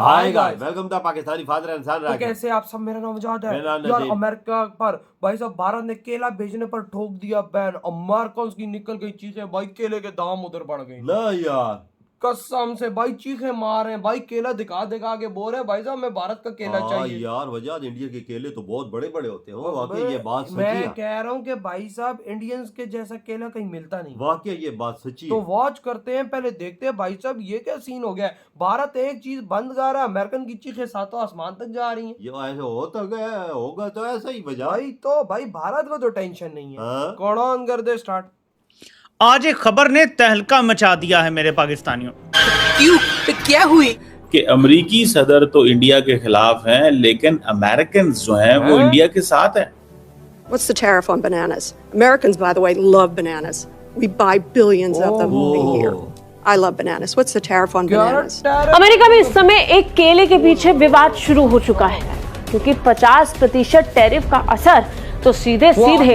Hi guys, welcome to Pakistani father and son तो रैकेट। कैसे आप सब, मेरा नाम आजाद है। मेरा नाम यार नजीब। अमेरिका पर भाई साहब भारत ने केला भेजने पर ठोक दिया बैन। अमेरिकन की निकल गई चीखें भाई, केले के दाम उधर बढ़ गए। ना यार, कसम से भाई चीखे मार रहे हैं भाई, केला दिखा दिखा के बोल रहे हैं भाई साहब मैं भारत का केला चाहिए। यार वजह इंडिया के केले तो बहुत बड़े बड़े होते हैं। वाकई ये बात सच्ची मैं है। कह रहा हूँ कि भाई साहब इंडियंस के जैसा केला कहीं मिलता नहीं। वाकई ये बात सच्ची तो है। वॉच करते हैं, पहले देखते हैं भाई साहब ये क्या सीन हो गया है। भारत एक चीज बंद कर रहा है, अमेरिकन की चीखें सातों आसमान तक जा रही हैं। ये ऐसे हो तो गया, होगा तो ऐसा ही वजह। भाई तो भाई भारत को तो टेंशन नहीं है। हाँ? कौन ऑन कर दे स्टार्ट। आज एक खबर ने तहलका मचा दिया है मेरे पाकिस्तानियों। क्यों? तो क्या हुई? कि अमेरिकी सदर तो इंडिया के खिलाफ हैं, लेकिन अमेरिकन जो हैं वो इंडिया के साथ हैं। What's the tariff on bananas? Americans, by the way, love bananas. We buy billions of them here. I love bananas. What's the tariff on bananas? America में इस समय एक केले के पीछे विवाद शुरू हो चुका है, क्योंकि 50% टैरिफ का असर तो सीधे सीधे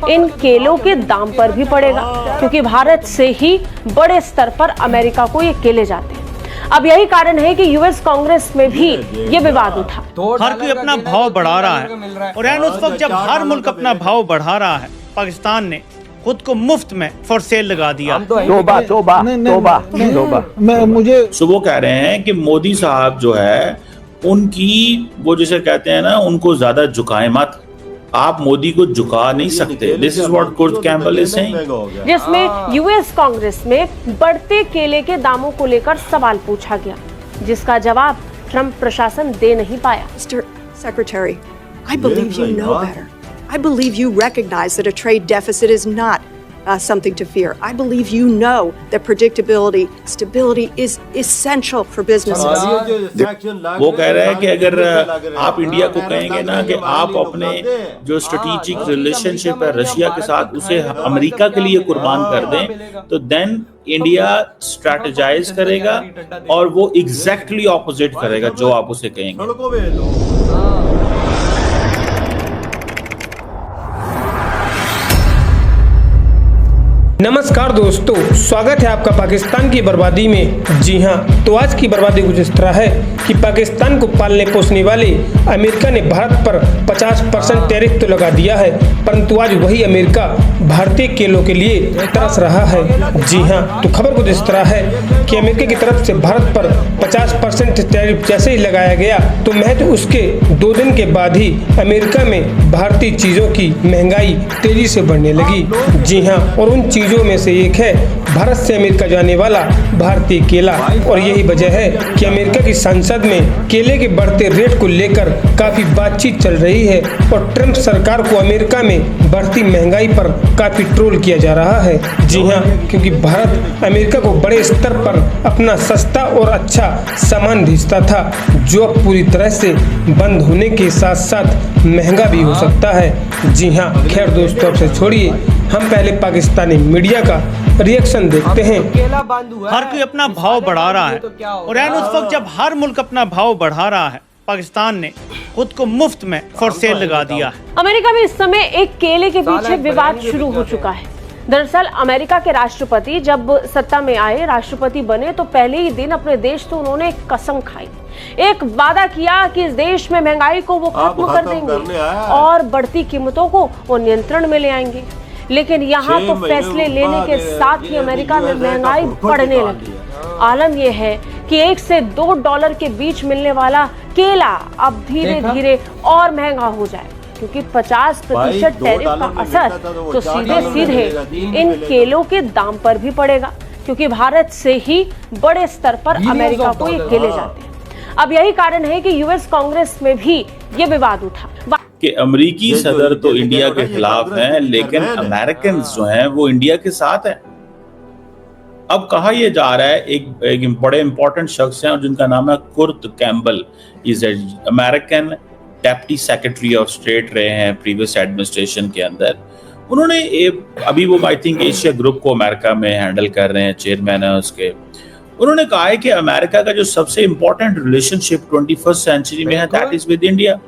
इन केलों के दाम पर भी पड़ेगा, क्योंकि भारत से ही बड़े स्तर पर अमेरिका को ये केले जाते हैं। अब यही कारण है कि यूएस कांग्रेस में भी ये विवाद उठा। हर कोई अपना भाव बढ़ा रहा है, और यानी उस वक्त जब हर मुल्क अपना भाव बढ़ा रहा है, पाकिस्तान ने खुद को मुफ्त में फॉर सेल लगा दिया। मुझे सो वो कह रहे हैं कि मोदी साहब जो है उनकी, वो जैसे कहते हैं ना, उनको ज्यादा झुकाए मत, आप मोदी को झुका नहीं सकते। This is what Kurt Campbell is saying, जिसमें यूएस कांग्रेस में बढ़ते केले के दामों को लेकर सवाल पूछा गया, जिसका जवाब ट्रंप प्रशासन दे नहीं पाया। Mr. Secretary, I believe you know better. I believe you recognize that a trade deficit is not something to fear. I believe you know that predictability, stability is essential for businesses. वो कह रहे हैं कि अगर आप India को कहेंगे ना कि आप अपने जो स्ट्रेटेजिक रिलेशनशिप है रशिया के साथ, उसे अमेरिका के लिए कुर्बान कर दें, तो देन इंडिया स्ट्रेटेजाइज करेगा और वो एग्जैक्टली ऑपोजिट करेगा जो आप उसे कहेंगे। नमस्कार दोस्तों, स्वागत है आपका पाकिस्तान की बर्बादी में। जी हाँ, तो आज की बर्बादी कुछ इस तरह है कि पाकिस्तान को पालने पोसने वाले अमेरिका ने भारत पर 50% टैरिफ तो लगा दिया है, परंतु आज वही अमेरिका भारतीय केलों के लिए तरस रहा है। जी हाँ, तो खबर कुछ इस तरह है कि अमेरिका की तरफ से भारत पर 50% टैरिफ जैसे ही लगाया गया, तो महज उसके 2 दिन के बाद ही अमेरिका में भारतीय चीजों की महंगाई तेजी से बढ़ने लगी। जी हाँ, और उन चीजों में से एक है भारत से अमेरिका जाने वाला भारतीय केला, और यही वजह है कि अमेरिका की संसद में केले के बढ़ते रेट को लेकर काफी बातचीत चल रही है, और ट्रंप सरकार को अमेरिका में बढ़ती महंगाई पर काफी ट्रोल किया जा रहा है। जी हाँ, क्योंकि भारत अमेरिका को बड़े स्तर पर अपना सस्ता और अच्छा सामान भेजता था, जो अब पूरी तरह से बंद होने के साथ साथ महंगा भी हो सकता है। जी हाँ, खैर दोस्तों, अब से छोड़िए, हम पहले पाकिस्तानी मीडिया का रिएक्शन देखते हैं। हर कोई अपना भाव बढ़ा रहा है, और यानी उस वक्त जब हर मुल्क अपना भाव बढ़ा रहा है, पाकिस्तान ने खुद को मुफ्त में फॉर सेल लगा दिया है। अमेरिका में इस समय एक केले के पीछे विवाद शुरू हो चुका है। दरअसल अमेरिका के राष्ट्रपति जब सत्ता में आए, राष्ट्रपति बने, तो पहले ही दिन अपने देश तो उन्होंने एक कसम खाई, एक वादा किया कि इस देश में महंगाई को वो खत्म कर देंगे और बढ़ती कीमतों को वो नियंत्रण में ले आएंगे। लेकिन यहाँ तो फैसले लेने के साथ ही अमेरिका में महंगाई बढ़ने लगी। आलम यह है कि $1 से $2 के बीच मिलने वाला केला अब धीरे धीरे और महंगा हो जाए, क्योंकि 50% टैरिफ का असर तो सीधे सीधे इन केलों के दाम पर भी पड़ेगा, क्योंकि भारत से ही बड़े स्तर पर अमेरिका को ये केले जाते हैं। अब यही कारण है कि यूएस कांग्रेस में भी ये विवाद उठा कि अमेरिकी सदर तो इंडिया के खिलाफ हैं, लेकिन अमेरिकन जो हैं वो इंडिया के साथ हैं। अब कहा यह जा रहा है, एक बड़े इंपॉर्टेंट शख्स हैं और जिनका नाम है Kurt Campbell, is American deputy secretary of state रहे हैं प्रीवियस एडमिनिस्ट्रेशन के अंदर। उन्होंने अभी वो आई थिंक एशिया ग्रुप को अमेरिका में हैंडल कर रहे हैं, चेयरमैन है उसके। उन्होंने कहा है कि अमेरिका का जो सबसे इंपॉर्टेंट रिलेशनशिप 21st सेंचुरी में है, दैट इज विद इंडिया।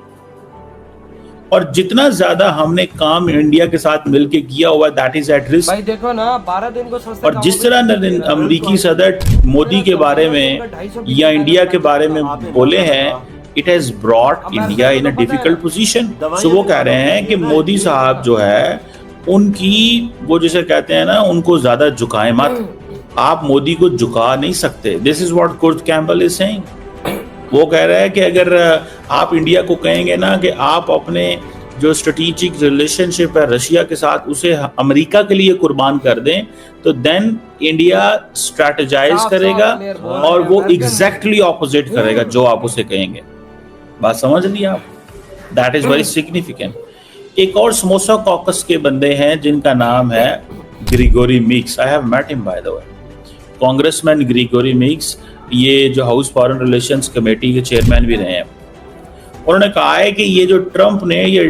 और जितना ज्यादा हमने काम इंडिया के साथ मिलके किया हुआ दैट इज एट रिस्क। भाई देखो ना 12 दिन को सस्ते और जिस तरह अमेरिकी सदर मोदी के बारे में या इंडिया के बारे में बोले हैं, it has brought India in a difficult position. So वो कह रहे हैं कि मोदी साहब जो है उनकी वो जैसे कहते हैं ना, उनको ज्यादा झुकाए मत, आप मोदी को झुका नहीं सकते। This is what Kurt Campbell is saying. वो कह रहे हैं कि अगर आप इंडिया को कहेंगे ना कि आप अपने जो स्ट्रेटेजिक रिलेशनशिप है रशिया के साथ उसे अमेरिका के लिए कुर्बान कर दें, तो देन इंडिया स्ट्रेटेजाइज करेगा और वो एग्जैक्टली ऑपोजिट करेगा जो आप उसे कहेंगे। बात समझ लिया आप? That is very significant. एक और समोसा कॉकस के बंदे हैं जिनका नाम है Gregory Meeks. I have met him by the way. Congressman Gregory Meeks, ये जो हाउस फॉरेन रिलेशंस कमेटी के चेयरमैन भी रहे हैं। उन्होंने कहा है कि ये जो ट्रंप ने ये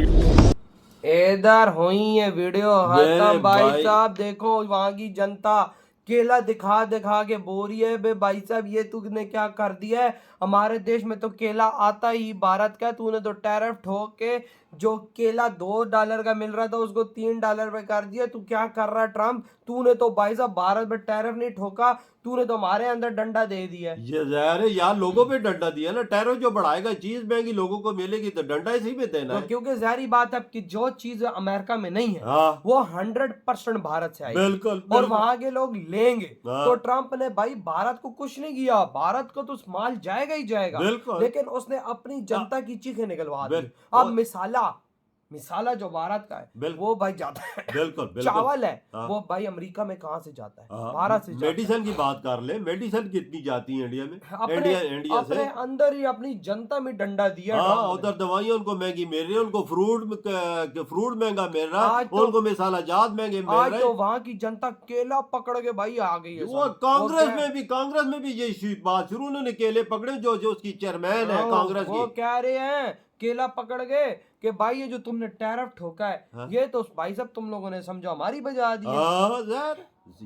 इधर हुई है वीडियो खत्म भाई साहब। देखो वहां की जनता केला दिखा दिखा के बोरी है। बे भाई साहब ये तूने क्या कर दिया है? हमारे देश में तो केला आता ही भारत का, तूने तो टैरिफ ठोक के जो केला $2 का मिल रहा था उसको $3 पे कर दिया। तू क्या कर रहा है ट्रम्प? तूने तो भाई साहब भारत में टैरिफ नहीं ठोका, तूने तो हमारे अंदर डंडा दे दिया। ये ज़ाहिर है यार, लोगों पे डंडा दिया ना। टैरिफ जो बढ़ाएगा, चीज महंगी लोगों को मिलेगी तो डंडा इसी में देना है। क्योंकि जाहिर बात है कि जो चीज अमेरिका में नहीं है हाँ। वो 100% भारत से आई बिल्कुल, और वहां के लोग लेंगे। हाँ। तो ट्रंप ने भाई भारत को कुछ नहीं किया, भारत को तो माल जाएगा ही जाएगा, लेकिन उसने अपनी जनता की चीखें निकलवा दी। अब मिसाला जो भारत का है वो भाई जाता है, बिल्कुल चावल है हाँ। वो भाई अमेरिका में कहाँ से जाता है? हाँ। भारत से जाता है। मेडिसिन की बात कर ले, मेडिसिन कितनी जाती है इंडिया में? इंडिया से अपने अंदर ही अपनी जनता में डंडा दिया। हाँ, उधर दवाइयाँ उनको महंगी मिल रही है, उनको फ्रूट महंगा मिल रहा है, उनको मिसाला जात महंगे मिल रहे हैं। तो वहाँ की जनता केला पकड़ के भाई आ गई है। वो कांग्रेस में भी ये बात शुरू, उन्होंने केले पकड़े। जो उसकी चेयरमैन है कांग्रेस की, वो कह रहे हैं केला पकड़ गए कि भाई ये जो तुमने टैरिफ ठोका है हाँ? ये तो भाई साहब तुम लोगों ने समझो हमारी बजा दी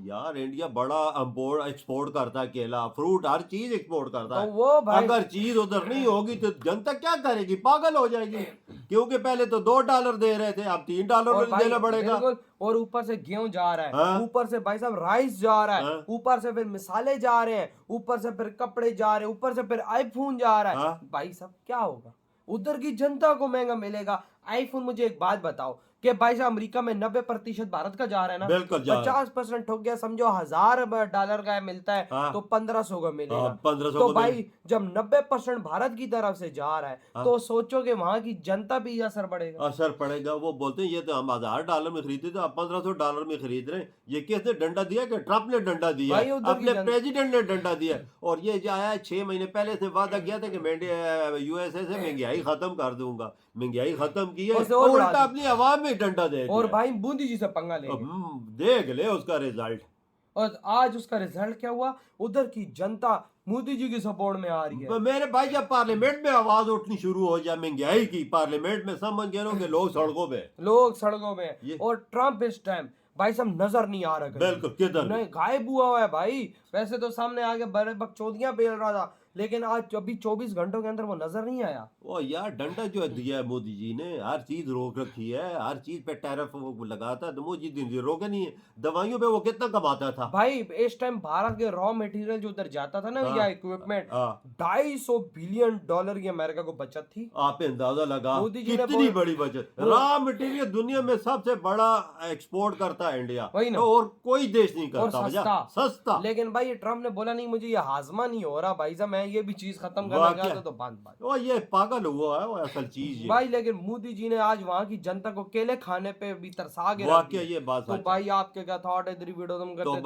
यार इंडिया बड़ा एक्सपोर्ट करता है, केला, फ्रूट, हर चीज एक्सपोर्ट करता है। तो वो भाई अगर चीज उधर नहीं होगी तो जनता क्या करेगी? पागल हो जाएगी। क्योंकि पहले तो $2 दे रहे थे, अब $3 देना पड़ेगा। और ऊपर से गेहूं जा रहा है, ऊपर से भाई साहब राइस जा रहा है, ऊपर से फिर मिसाले जा रहे हैं, ऊपर से फिर कपड़े जा रहे हैं, ऊपर से फिर आईफोन जा रहा है। भाई साहब क्या होगा? उधर की जनता को महंगा मिलेगा आईफोन। मुझे एक बात बताओ कि भाई साहब अमेरिका में 90% भारत का जा रहा है ना, बिल्कुल 50% हो गया, समझो $1000 का मिलता है तो 1500 का मिलेगा। 1500 तो भाई जब 90% भारत की तरफ से जा रहा है तो सोचो कि वहां की जनता भी असर पड़ेगा। वो बोलते हैं ये तो हम $1000 में खरीदते थे, अब $1500 में खरीद रहे हैं। ये किसने डंडा दिया? कि ट्रंप ने डंडा दिया, अपने प्रेसिडेंट ने डंडा दिया। और ये जो आया 6 महीने पहले से वादा किया था कि मैं USA से महंगाई खत्म कर दूंगा। महंगाई खत्म की है, उल्टा अपनी आवाम में डंडा दे दिया। और भाई मोदी जी से पंगा ले देख ले उसका रिजल्ट। और आज उसका रिजल्ट क्या हुआ? उधर की जनता मोदी जी की सपोर्ट में आ रही है। मेरे भाई जब पार्लियामेंट में आवाज उठनी शुरू हो जाए महंगाई की, पार्लियामेंट में समझ गए लोग सड़कों पे और ट्रंप इस टाइम भाई सब नजर नहीं आ रहा। बिल्कुल किधर नहीं, गायब हुआ है भाई। वैसे तो सामने आगे बड़े बकचोदियां बेल रहा था, लेकिन आज अभी 24 घंटों के अंदर वो नजर नहीं आया। ओ यार डंडा जो दिया है मोदी जी ने, हर चीज रोक रखी है, हर चीज पे टैरिफ लगाता है। तो मोदी जी रोके नहीं है। दवाइयों पे वो कितना कमाता था भाई? इस टाइम भारत के रॉ मटेरियल जो उधर जाता था ना या इक्विपमेंट, $250 बिलियन की अमेरिका को बचत थी। आप अंदाजा लगा कितनी बड़ी बचत। रॉ मटेरियल दुनिया में सबसे बड़ा एक्सपोर्ट करता है इंडिया, वही ना, और कोई देश नहीं करता। सस्ता। लेकिन भाई ट्रम्प ने बोला नहीं मुझे ये हाजमा नहीं हो रहा भाई साहब, मैं ये भी चीज खत्म करना चाहता तो बात ये पागल हुआ है वो असल चीज भाई। लेकिन मोदी जी ने आज वहाँ की जनता को केले खाने पे भी तरसा के वाकई ये बात। तो भाई आपके क्या थॉट है? वीडियो तुम करते